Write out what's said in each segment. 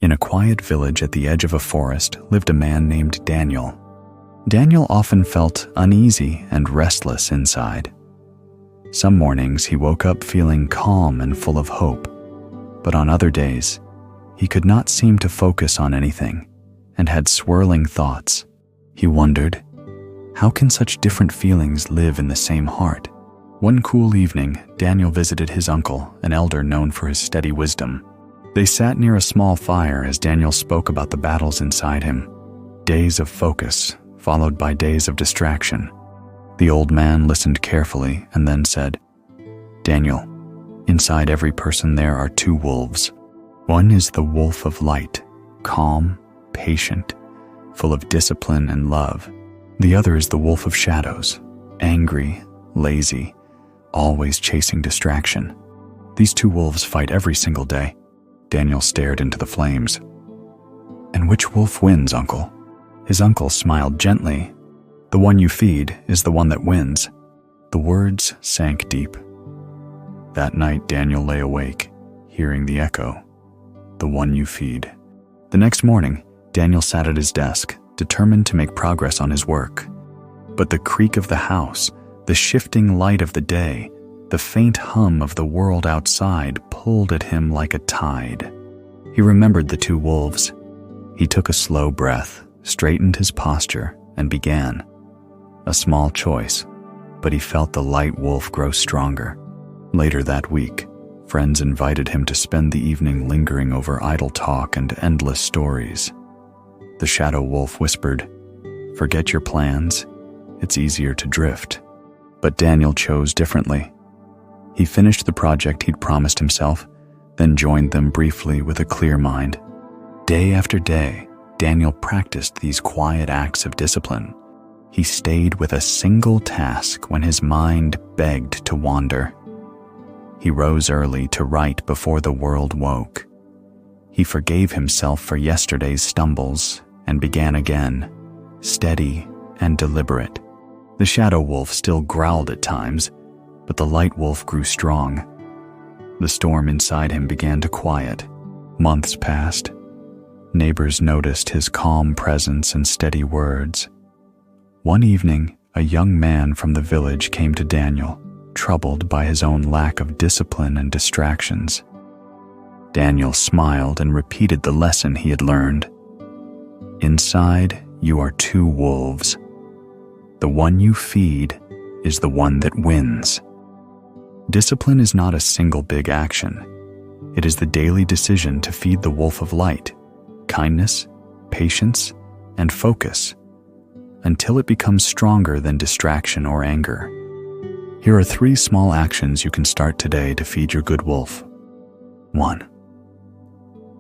In a quiet village at the edge of a forest lived a man named Daniel. Daniel often felt uneasy and restless inside. Some mornings he woke up feeling calm and full of hope, but on other days, he could not seem to focus on anything and had swirling thoughts. He wondered, how can such different feelings live in the same heart? One cool evening, Daniel visited his uncle, an elder known for his steady wisdom. They sat near a small fire as Daniel spoke about the battles inside him. Days of focus, followed by days of distraction. The old man listened carefully and then said, "Daniel, inside every person there are two wolves. One is the wolf of light, calm, patient, full of discipline and love. The other is the wolf of shadows, angry, lazy, always chasing distraction. These two wolves fight every single day." Daniel stared into the flames. "And which wolf wins, Uncle?" His uncle smiled gently. "The one you feed is the one that wins." The words sank deep. That night, Daniel lay awake, hearing the echo. The one you feed. The next morning, Daniel sat at his desk, determined to make progress on his work. But the creak of the house, the shifting light of the day, the faint hum of the world outside pulled at him like a tide. He remembered the two wolves. He took a slow breath, straightened his posture, and began. A small choice, but he felt the light wolf grow stronger. Later that week, friends invited him to spend the evening lingering over idle talk and endless stories. The shadow wolf whispered, "Forget your plans. It's easier to drift." But Daniel chose differently. He finished the project he'd promised himself, then joined them briefly with a clear mind. Day after day, Daniel practiced these quiet acts of discipline. He stayed with a single task when his mind begged to wander. He rose early to write before the world woke. He forgave himself for yesterday's stumbles and began again, steady and deliberate. The shadow wolf still growled at times, but the light wolf grew strong. The storm inside him began to quiet. Months passed. Neighbors noticed his calm presence and steady words. One evening, a young man from the village came to Daniel, troubled by his own lack of discipline and distractions. Daniel smiled and repeated the lesson he had learned. Inside, you are two wolves. The one you feed is the one that wins. Discipline is not a single big action. It is the daily decision to feed the wolf of light, kindness, patience, and focus, until it becomes stronger than distraction or anger. Here are 3 small actions you can start today to feed your good wolf. 1.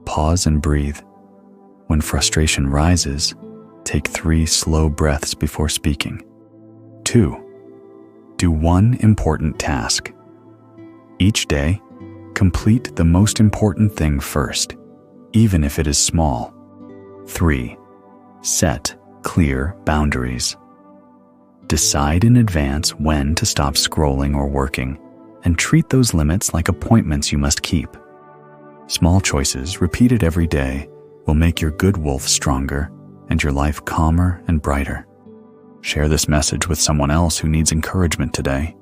Pause and breathe. When frustration rises, take 3 slow breaths before speaking. 2. Do one important task. Each day, complete the most important thing first, even if it is small. 3. Set clear boundaries. Decide in advance when to stop scrolling or working, and treat those limits like appointments you must keep. Small choices repeated every day will make your good wolf stronger and your life calmer and brighter. Share this message with someone else who needs encouragement today.